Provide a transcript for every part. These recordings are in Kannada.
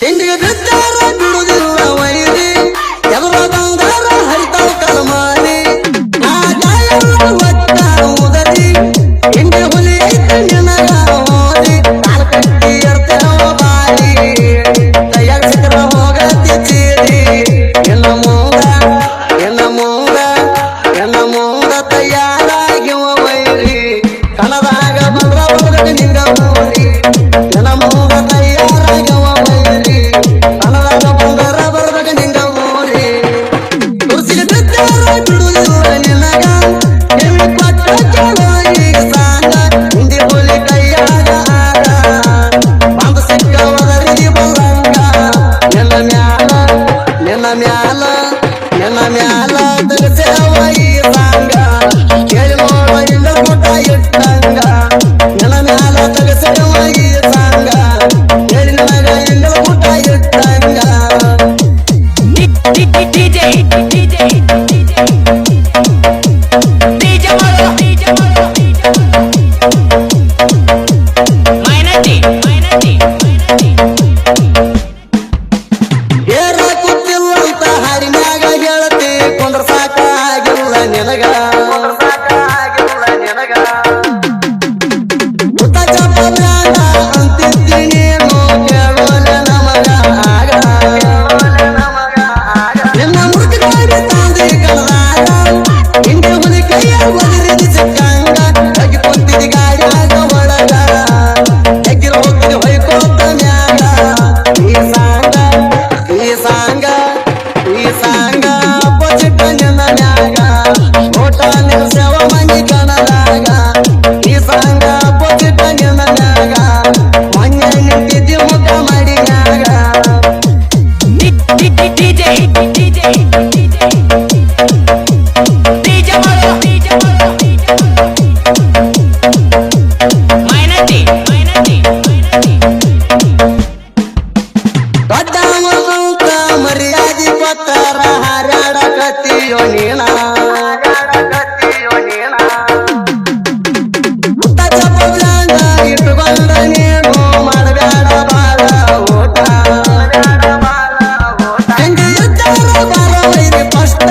ಇಂದಿಗೆ ಬಿದ್ದಾರ ಬಿಡುವುದಿಲ್ಲ ವೈರಿ ಎದುರ ಬಂಗಾರ ಹರಿತಾವ ಕಲಮಾರಿ ಆ ಗಾಯಲ್ಲ ಒಟ್ಟ ಉದರಿ ಇಂಡಿ ಹುಲಿ ಐತೆ ನಿನಗ ಹೋರಿ ಕಾಲ್ ಕಟ್ಟಿ ಇರ್ತೇವ ಬಾರಿ ಕೈಯಾಗ ಸಿಕ್ಕರ ಹೋಗತಿ ಚೀರಿ ಎನ್ನ ಮೂಗ ತಯಾರಾಗಿವ ವೈರಿ ಕಣದಾಗ ಬಂದ್ರ ಬರದಕ್ಕೆ ನಿಂಗ ಮೂರಿ ಎನ್ನ ಮೂಗ ತಯಾರಾಗಿವ ವೈರಿ ಕಣದಾಗ ಬಂದ್ರ ಬರದಕ್ಕೆ ನಿಂಗ ಮೂರಿ ಕುರ್ಸಿಗೆ ಬಿದ್ದಾರ ಬಿಡುವುದಿಲ್ಲ ನಿನಗ ಎಮ್ಮಿ ಕೊಟ್ಟ ಕೇಳೋ ಈಗ ಸಾಂಗ ಹಿಂದಿ ಹುಲಿ ಕೈಯಾಗ ಆಗ ಬಂದು ಸಿಕ್ಕ ಒದರಿ ಬಲ್ಲಂಗ ನಿನ್ನ ಮ್ಯಾಲ ತಗಸೇವ ಈ ಸಾಂಗ ಕೇಳಿ ನೋಡುವ ಇಲ್ಲ ಊಟ ಇಟ್ಟಂಗ ನಿನ್ನ ಮ್ಯಾಲ ತಗಸೇವ ಈ ಸಾಂಗ ಕೇಳಿ ನನಗ ಇಲ್ಲ ಊಟ ಇಟ್ಟಂಗ ಏರ ಕೂತಿಲ್ಲ ಅಂತ ಹಾಡಿನ್ಯಾಗ ಗೆಳತಿ ಕೊಂದ್ರ ಸಾಕ ಆಗಿಲ್ಲ ನಿನಗ ಮುತ್ತ ಚಪ್ಪಲ್ಯಾಗ ಅಂತಿದ್ದಿ ನೀನು ಕೇಳೋಲ ನಮಗ ಆಗ ನಿನ್ನ ಮುರುಗಿ ಗಾಡಿ ತಂದಿ ಕಳದಾಗ ಹಿಂದೆ ಹುಲಿ ಕೈಯ ಒದರಿದಿ ಸಿಕ್ಕಂಗ ತಗಿ ಕುಂತಿದಿ ಗಾಡಿಯಾಗ ಒಳಗ ತೆಗಿರ ಹೋಗ್ತಿದಿ ಹೊಯ್ಕೋತ ಮ್ಯಾಗ ಈ ಸಾಂಗ ಅಪೋಸಿಟ್ ನಿನ್ನ ಮ್ಯಾಗ ಓಟ ನಿಲ್ಸವ ಮಂದಿ ಕಣದಾಗ ಈ ಸಾಂಗ ಅಪೋಸಿಟ್ ನಿನ್ನ ಮ್ಯಾಗ ಮೊನ್ನೆ ನಿಂತಿದ್ದಿ ಮುಖ ಮಾಡಿ ಮ್ಯಾಗ ದೊಡ್ಡವ ಅಂತ ಮರ್ಯಾದಿ ಕೊಟ್ಟರ ಹಾರಾಡಕತ್ತೀಯೋ ನೀನ ಮುತ್ತ ಚಪ್ಪಲ್ಯಾಗ ಇಟ್ಟುಕೊಂಡ ನೀನು ಮಾಡಬೇಡ ಬಾಳ ಊಟ ಹೆಂಗೆ ಇದ್ದಾರ ಬಾರ ವೈರಿ ಫಸ್ಟ್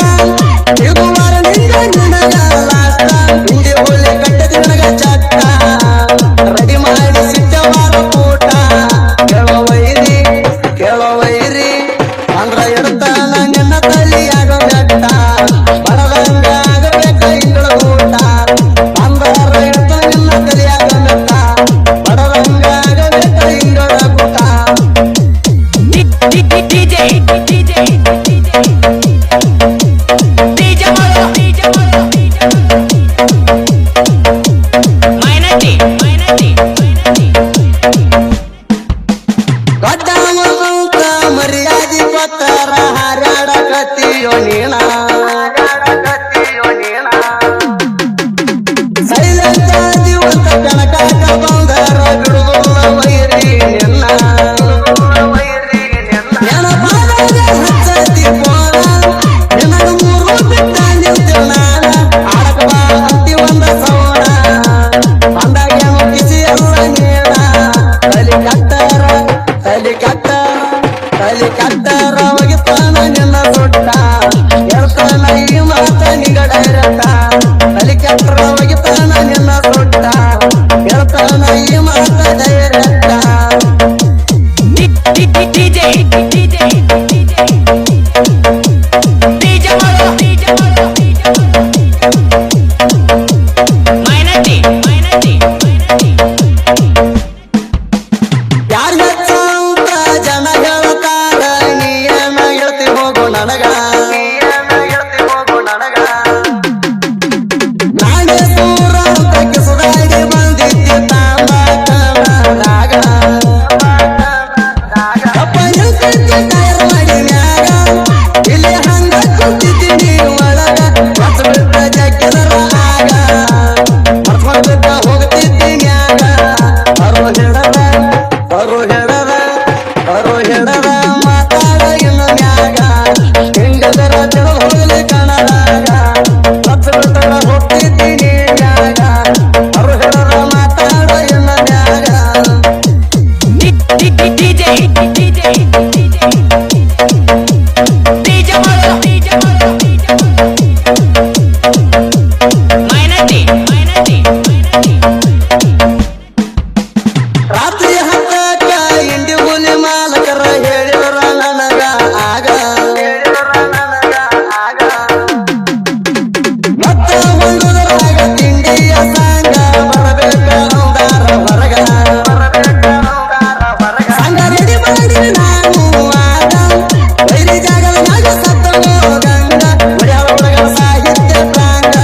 ಇಗುವಾರ ನಿಂಗ ನಿನಗ ಲಾಸ್ಟ್ ಹಿಂದೆ ಹುಲಿ ಕಟ್ಟದಿ ನನಗ ಚಟ್ಟ ರೆಡಿ ಮಾಡಿ ಸಿದ್ಧವಾರ ಊಟ ಕೇಳೋ ವೈರಿ ಅಂದ್ರ ಇಡ್ತಾನ ನಿನ್ನ ತಲಿಯಾಗ ಬೆಟ್ಟ ಬಡದಂಗ ಆಗಬೇಕ ಇಂಗಳ ಊಟ ಅಂದ್ರ ಇಡ್ತಾನ ನಿನ್ನ ತಲಿಯಾಗ ಬೆಟ್ಟ ಬಡದಂಗ ಆಗಬೇಕ ಇಂಗಳ ಊಟ ದೊಡ್ಡವ ಅಂತ ಮರ್ಯಾದಿ ಕೊಟ್ಟರ ಹಾರಾಡಕತ್ತೀಯೋ ನೀನ ಸೈಲೆಂಟ್ ಜೀವಂತ ಕಣಕಾಕ ಬಂದರ ಬಿಡುವುದಿಲ್ಲ ವೈರಿ ನಿನ್ನ ನೆನಪಾದಾಗ ಹಚ್ಚತಿ ಪೋನ ನಿನಗ ಮೂರು ಬಿಟ್ಟ ನಿಂತಿವ ನಾನ ಆಡಕ ಬಾ ಅಂತಿ ಒಂದ ಸವಣ ಅಂದಾಗೇನು ಕಿಸಿ ಎಲ್ಲ ನೀನ ತಲಿ ಕಟ್ಟರ ಒಗಿತಾನ ನಿನ್ನ ಸುಟ್ಟ ಹೇಳ್ತಾನ ಈ ಮಾತ ನಿಗಡ ಇರತ್ತ ತಲಿ ಕಟ್ಟರ ಒಗಿತಾನ ನಿನ್ನ ಸುಟ್ಟ ಹೇಳ್ತಾನ ಈ ಮಾತ ಡೈರೆಕ್ಟ ಯಾರು ಹೆಚ್ಚಂತ ಜನ ಹೇಳ್ತಾರ ನೀ ಏನ ಹೇಳ್ತಿ ಹೋಗು ನನಗ ನಾನೇ ದೂರ ಅಂತ ಕಿಸದಾಗಿ ಬಂದಿದ್ದಿ ತಾಂಬ ಕಣದಾಗ ರಾತ್ರಿ ಹತ್ತಕ್ಕ ಇಂಡಿ ಹುಲಿ ಮಾಲಕರ ಹೇಳಿದ್ರ ನನಗ ಆಗ ಮತ್ತ ಹೊಂದುದ್ರಾಗ ತಿಂಡಿಯ ಸಾಂಗ ಬರಬೇಕ ಅಂದಾರ ಹೊರಗ ಸಂಗ ರೆಡಿ ಮಾಡಿ ನಾನು ಆಗ ಬೈರಿ ಜಾಗದ ಮ್ಯಾಗ ಸತ್ತೋ ಗಂಗ ಮರ್ಯಾದ ಹುಡುಗರ ಸಾಹಿತ್ಯ ಪ್ರಾಂಗ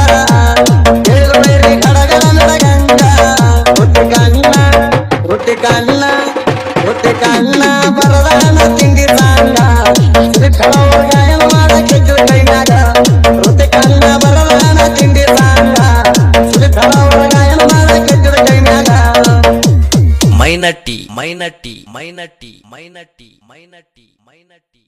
ಹೇಳಿದ ಬೈರಿ ಕಡಗರ ನಡಗಂಗ ಹೊಟ್ಟೆ ಕಣ್ಣ ಬರದಾನ ತಿಂಡಿ ಸಾಂಗ ಶ್ರೀಕಳವ್ರ ಗಾಯನ ಮಾಡಕ್ಕೆ ಕೈನಾಗ ಹೊಟ್ಟೆ ಕಣ್ಣ ಬರದಾನ ತಿಂಡಿ ಸಾಂಗ ಶ್ರೀಕಳವ್ರ ಗಾಯನ ಮಾಡಕ್ಕೆ ಕೈನಾಗ ಮೈನಟ್ಟಿ ಮೈನಟ್ಟಿ ಮೈನಟ್ಟಿ ಮೈನಟ್ಟಿ ಮೈನಟ್ಟಿ ಮೈನಟ್ಟಿ